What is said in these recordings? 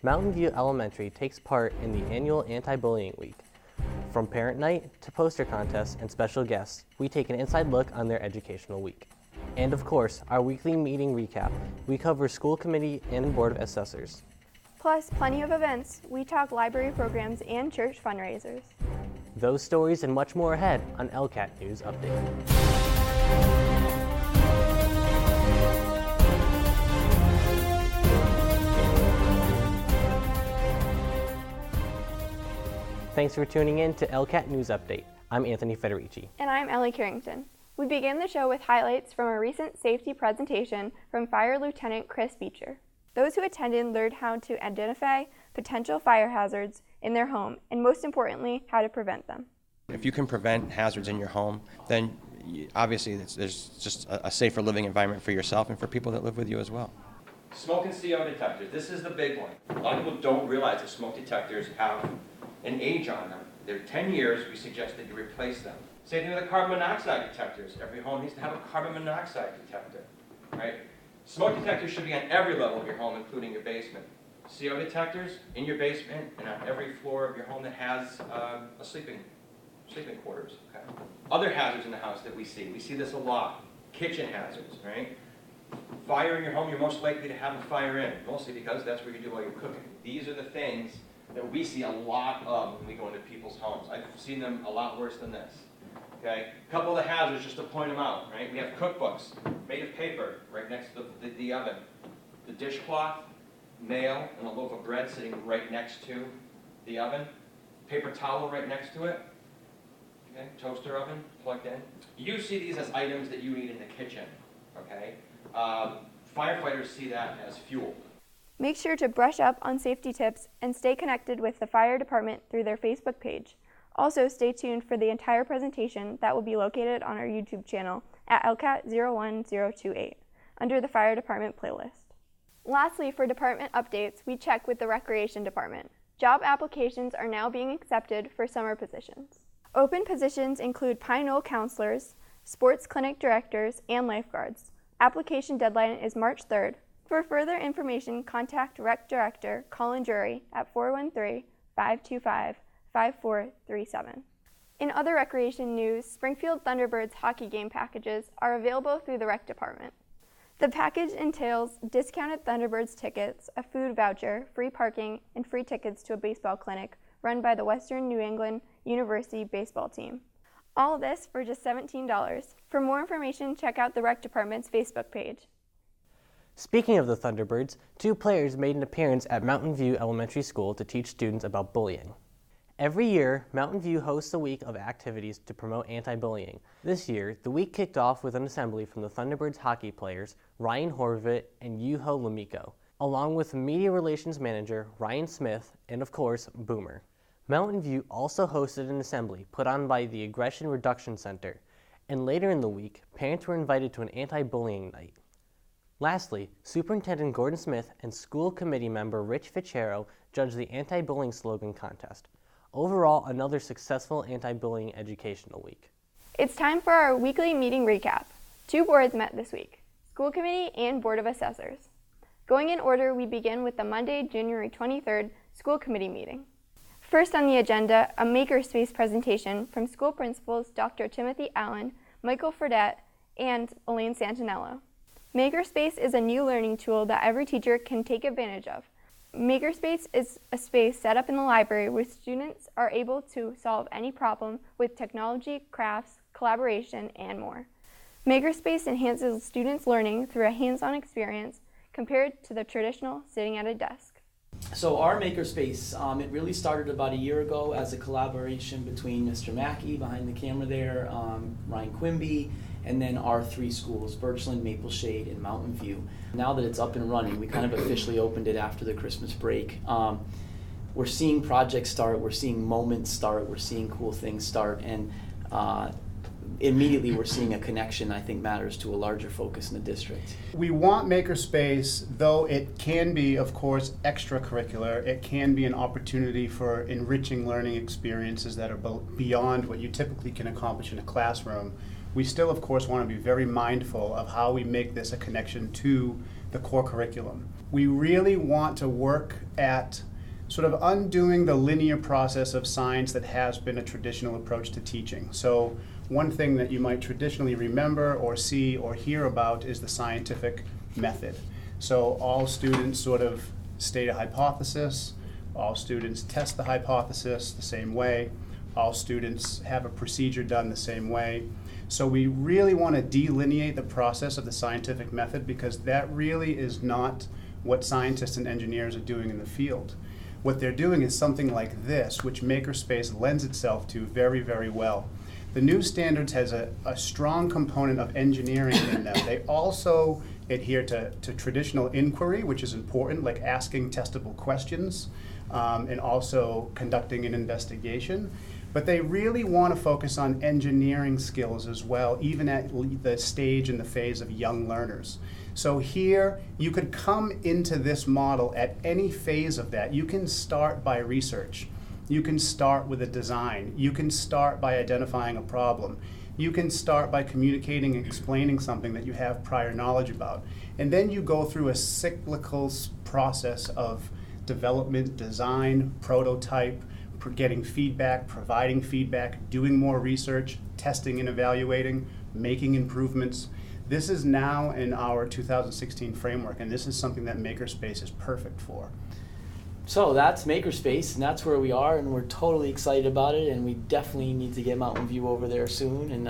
Mountain View Elementary takes part in the annual Anti-Bullying Week. From parent night to poster contests and special guests, we take an inside look on their educational week. And of course, our weekly meeting recap, we cover school committee and board of assessors. Plus, plenty of events. We talk library programs and church fundraisers. Those stories and much more ahead on ELCAT News Update. Thanks for tuning in to ELCAT News Update. I'm Anthony Federici. And I'm Ellie Carrington. We begin the show with highlights from a recent safety presentation from Fire Lieutenant Chris Beecher. Those who attended learned how to identify potential fire hazards in their home and, most importantly, how to prevent them. If you can prevent hazards in your home, then obviously there's just a safer living environment for yourself and for people that live with you as well. Smoke and CO detectors. This is the big one. A lot of people don't realize that smoke detectors have an age on them. They're 10 years. We suggest that you replace them. Same thing with the carbon monoxide detectors. Every home needs to have a carbon monoxide detector, right? Smoke detectors should be on every level of your home, including your basement. CO detectors in your basement and on every floor of your home that has a sleeping quarters. Okay? Other hazards in the house that we see this a lot. Kitchen hazards, right? Fire in your home, you're most likely to have a fire in, mostly because that's where you do all your cooking. These are the things that we see a lot of when we go into people's homes. I've seen them a lot worse than this. Okay? A couple of the hazards, just to point them out, right? We have cookbooks made of paper right next to the oven. The dishcloth, nail, and a loaf of bread sitting right next to the oven. Paper towel right next to it. Okay? Toaster oven plugged in. You see these as items that you need in the kitchen. Okay? Firefighters see that as fuel. Make sure to brush up on safety tips and stay connected with the fire department through their Facebook page. Also, stay tuned for the entire presentation that will be located on our YouTube channel at ELCAT 01028 under the fire department playlist. Lastly, for department updates, we check with the recreation department. Job applications are now being accepted for summer positions. Open positions include Pine Knoll counselors, sports clinic directors, and lifeguards. Application deadline is March 3rd. For further information, contact Rec Director Colin Drury at 413-525-5437. In other recreation news, Springfield Thunderbirds hockey game packages are available through the Rec Department. The package entails discounted Thunderbirds tickets, a food voucher, free parking, and free tickets to a baseball clinic run by the Western New England University baseball team. All of this for just $17. For more information, check out the Rec Department's Facebook page. Speaking of the Thunderbirds, 2 players made an appearance at Mountain View Elementary School to teach students about bullying. Every year, Mountain View hosts a week of activities to promote anti-bullying. This year, the week kicked off with an assembly from the Thunderbirds hockey players, Ryan Horvit and Yuho Lamiko, along with Media Relations Manager Ryan Smith and, of course, Boomer. Mountain View also hosted an assembly put on by the Aggression Reduction Center, and later in the week, parents were invited to an anti-bullying night. Lastly, Superintendent Gordon Smith and school committee member Rich Ficero judged the anti-bullying slogan contest. Overall, another successful anti-bullying educational week. It's time for our weekly meeting recap. 2 boards met this week, School Committee and Board of Assessors. Going in order, we begin with the Monday, January 23rd School Committee meeting. First on the agenda, a Makerspace presentation from school principals Dr. Timothy Allen, Michael Fredette, and Elaine Santinello. Makerspace is a new learning tool that every teacher can take advantage of. Makerspace is a space set up in the library where students are able to solve any problem with technology, crafts, collaboration, and more. Makerspace enhances students' learning through a hands-on experience compared to the traditional sitting at a desk. So our Makerspace, it really started about a year ago as a collaboration between Mr. Mackey behind the camera there, Ryan Quimby, and then our 3 schools, Birchland, Maple Shade, and Mountain View. Now that it's up and running, we kind of officially opened it after the Christmas break. We're seeing projects start, we're seeing moments start, we're seeing cool things start, and immediately we're seeing a connection I think matters to a larger focus in the district. We want Makerspace, though it can be, of course, extracurricular. It can be an opportunity for enriching learning experiences that are beyond what you typically can accomplish in a classroom. we still, of course, want to be very mindful of how we make this a connection to the core curriculum. We really want to work at sort of undoing the linear process of science that has been a traditional approach to teaching. So one thing that you might traditionally remember or see or hear about is the scientific method. So all students sort of state a hypothesis, all students test the hypothesis the same way, all students have a procedure done the same way. So we really want to delineate the process of the scientific method, because that really is not what scientists and engineers are doing in the field. What they're doing is something like this, which Makerspace lends itself to very, very well. The new standards has a strong component of engineering in them. They also adhere to traditional inquiry, which is important, like asking testable questions and also conducting an investigation. But they really want to focus on engineering skills as well, even at the stage and the phase of young learners. So here, you could come into this model at any phase of that. You can start by research. You can start with a design. You can start by identifying a problem. You can start by communicating and explaining something that you have prior knowledge about. And then you go through a cyclical process of development, design, prototype, getting feedback, providing feedback, doing more research, testing and evaluating, making improvements. This is now in our 2016 framework, and this is something that Makerspace is perfect for. So that's Makerspace, and that's where we are, and we're totally excited about it, and we definitely need to get Mountain View over there soon. And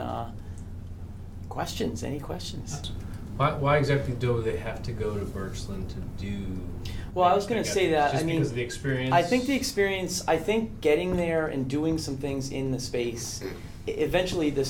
questions? Any questions? Why exactly do they have to go to Birchland to do? Well, I was going to say that. Just I mean, because of the experience. I think the experience. I think getting there and doing some things in the space. Eventually, the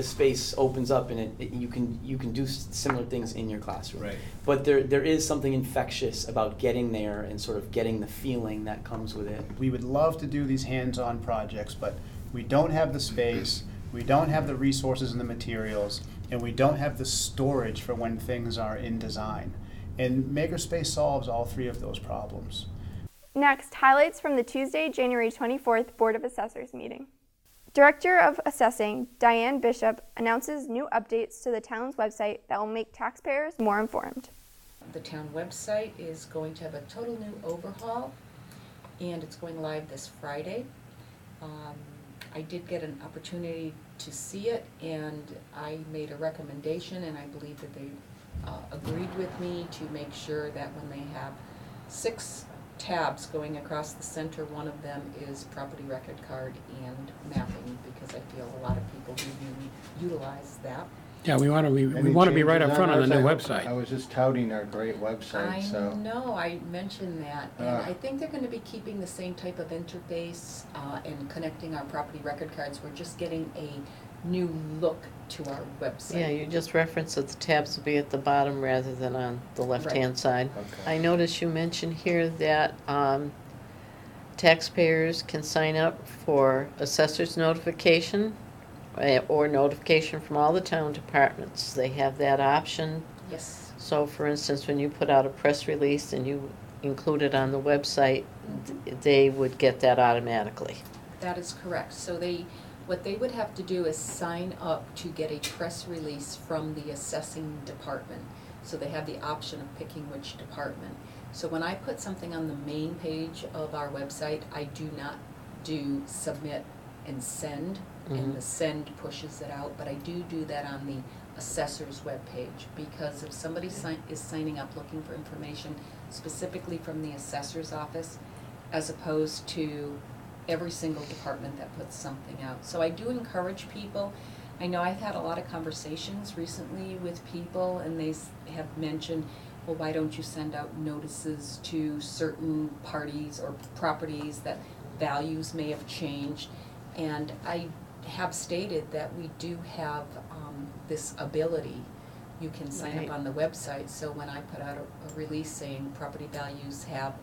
space opens up, and you can do similar things in your classroom. Right. But there is something infectious about getting there and sort of getting the feeling that comes with it. We would love to do these hands-on projects, but we don't have the space, we don't have the resources and the materials, and we don't have the storage for when things are in design. And Makerspace solves all three of those problems. Next, highlights from the Tuesday, January 24th Board of Assessors meeting. Director of Assessing, Diane Bishop, announces new updates to the town's website that will make taxpayers more informed. The town website is going to have a total new overhaul, and it's going live this Friday. I did get an opportunity to see it, and I made a recommendation, and I believe that they agreed with me to make sure that when they have 6 tabs going across the center, one of them is property record card and mapping, because I feel a lot of people do utilize that. Yeah, we want to be right up front on the new website. I was just touting our great website, I so. know, I mentioned that, and I think they're going to be keeping the same type of interface and connecting our property record cards. We're just getting a new look to our website. Yeah, you just referenced that the tabs will be at the bottom rather than on the left-hand side. Okay. I noticed you mentioned here that taxpayers can sign up for assessor's notification or notification from all the town departments. They have that option. Yes. So, for instance, when you put out a press release and you include it on the website, they would get that automatically. That is correct. So what they would have to do is sign up to get a press release from the assessing department. So they have the option of picking which department. So when I put something on the main page of our website, I do not do submit and send, and the send pushes it out, but I do that on the assessor's webpage, because if somebody is signing up looking for information specifically from the assessor's office, as opposed to every single department that puts something out. So I do encourage people. I know I've had a lot of conversations recently with people, and they have mentioned, well, why don't you send out notices to certain parties or properties that values may have changed? And I have stated that we do have this ability. You can sign up on the website, so when I put out a release saying property values have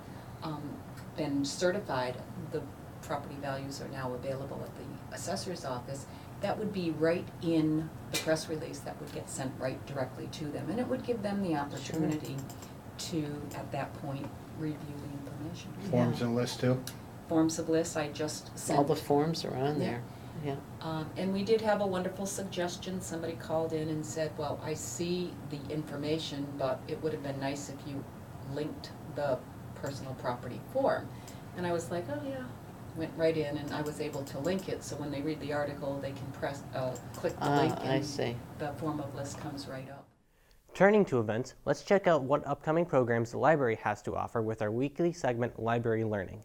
been certified, the property values are now available at the assessor's office, that would be right in the press release that would get sent right directly to them, and it would give them the opportunity to, at that point, review the information. Forms and lists too? Forms of lists, I just sent. All the forms are on there. Yeah. And we did have a wonderful suggestion. Somebody called in and said, well, I see the information, but it would have been nice if you linked the personal property form. And I was like, oh yeah. Went right in and I was able to link it, so when they read the article, they can click the link I and see. the form of list comes right up. Turning to events, let's check out what upcoming programs the library has to offer with our weekly segment, Library Learning.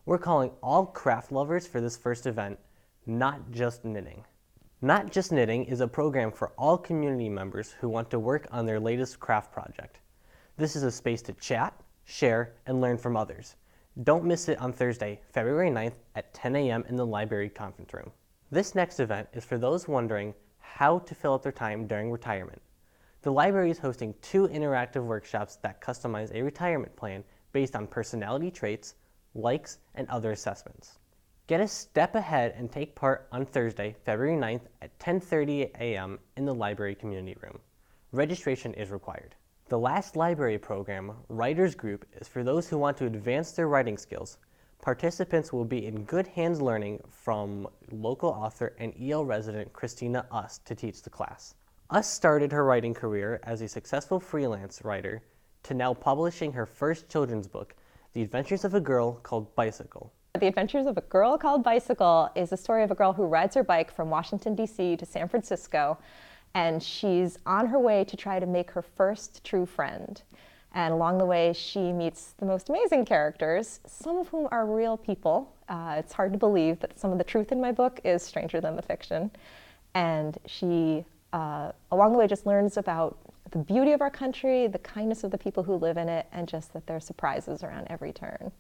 We're calling all craft lovers for this first event, Not Just Knitting. Not Just Knitting is a program for all community members who want to work on their latest craft project. This is a space to chat, share, and learn from others. Don't miss it on Thursday, February 9th at 10 a.m. in the library conference room. This next event is for those wondering how to fill up their time during retirement. The library is hosting 2 interactive workshops that customize a retirement plan based on personality traits, likes, and other assessments. Get a step ahead and take part on Thursday, February 9th at 10:30 a.m. in the library community room. Registration is required. The last library program, Writers Group, is for those who want to advance their writing skills. Participants will be in good hands learning from local author and EL resident Christina Us to teach the class. Us started her writing career as a successful freelance writer to now publishing her first children's book, The Adventures of a Girl Called Bicycle. The Adventures of a Girl Called Bicycle is the story of a girl who rides her bike from Washington, D.C. to San Francisco, and she's on her way to try to make her first true friend. And along the way, she meets the most amazing characters, some of whom are real people. It's hard to believe that some of the truth in my book is stranger than the fiction. And she, along the way, just learns about the beauty of our country, the kindness of the people who live in it, and just that there are surprises around every turn.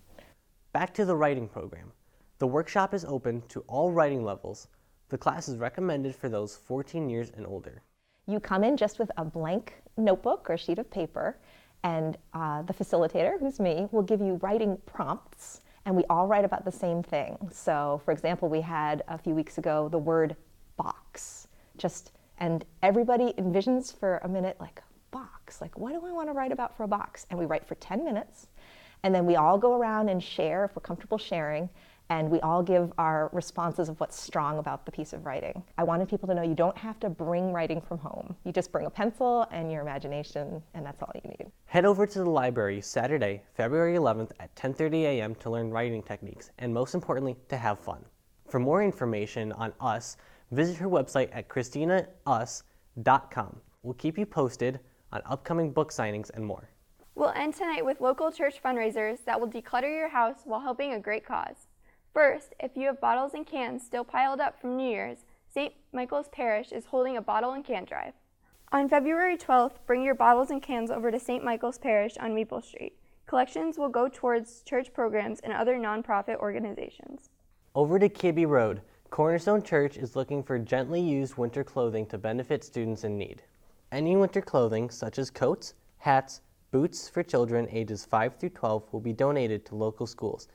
Back to the writing program. The workshop is open to all writing levels. The class is recommended for those 14 years and older. You come in just with a blank notebook or sheet of paper, and the facilitator, who's me, will give you writing prompts, and we all write about the same thing. So, for example, we had a few weeks ago the word box. And everybody envisions for a minute, like, box, like, what do I want to write about for a box? And we write for 10 minutes, and then we all go around and share, if we're comfortable sharing, and we all give our responses of what's strong about the piece of writing. I wanted people to know you don't have to bring writing from home. You just bring a pencil and your imagination, and that's all you need. Head over to the library Saturday, February 11th at 10:30 a.m. to learn writing techniques, and most importantly, to have fun. For more information on Us, visit her website at christinaus.com. We'll keep you posted on upcoming book signings and more. We'll end tonight with local church fundraisers that will declutter your house while helping a great cause. First, if you have bottles and cans still piled up from New Year's, St. Michael's Parish is holding a bottle and can drive. On February 12th, bring your bottles and cans over to St. Michael's Parish on Maple Street. Collections will go towards church programs and other nonprofit organizations. Over to Kibbe Road, Cornerstone Church is looking for gently used winter clothing to benefit students in need. Any winter clothing, such as coats, hats, boots for children ages 5 through 12 will be donated to local schools.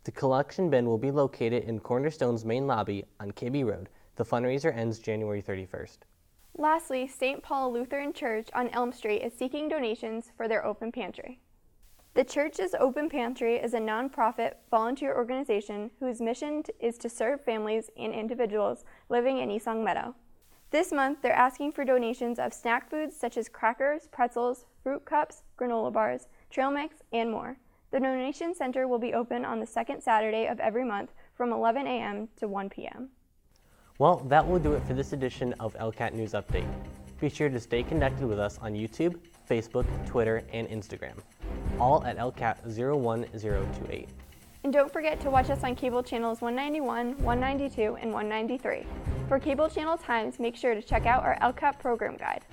The collection bin will be located in Cornerstone's main lobby on Kibbe Road. The fundraiser ends January 31st. Lastly, St. Paul Lutheran Church on Elm Street is seeking donations for their open pantry. The church's open pantry is a nonprofit volunteer organization whose mission is to serve families and individuals living in East Long Meadow. This month, they're asking for donations of snack foods such as crackers, pretzels, fruit cups, granola bars, trail mix, and more. The donation center will be open on the second Saturday of every month from 11 a.m. to 1 p.m. Well, that will do it for this edition of ELCAT News Update. Be sure to stay connected with us on YouTube, Facebook, Twitter, and Instagram, all at ELCAT 01028. And don't forget to watch us on cable channels 191, 192, and 193. For cable channel times, make sure to check out our ELCAT program guide.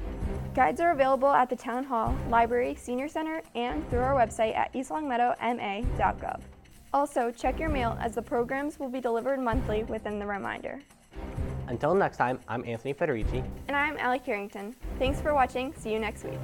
Guides are available at the Town Hall, Library, Senior Center, and through our website at eastlongmeadowma.gov. Also, check your mail as the programs will be delivered monthly within the reminder. Until next time, I'm Anthony Federici. And I'm Allie Carrington. Thanks for watching. See you next week.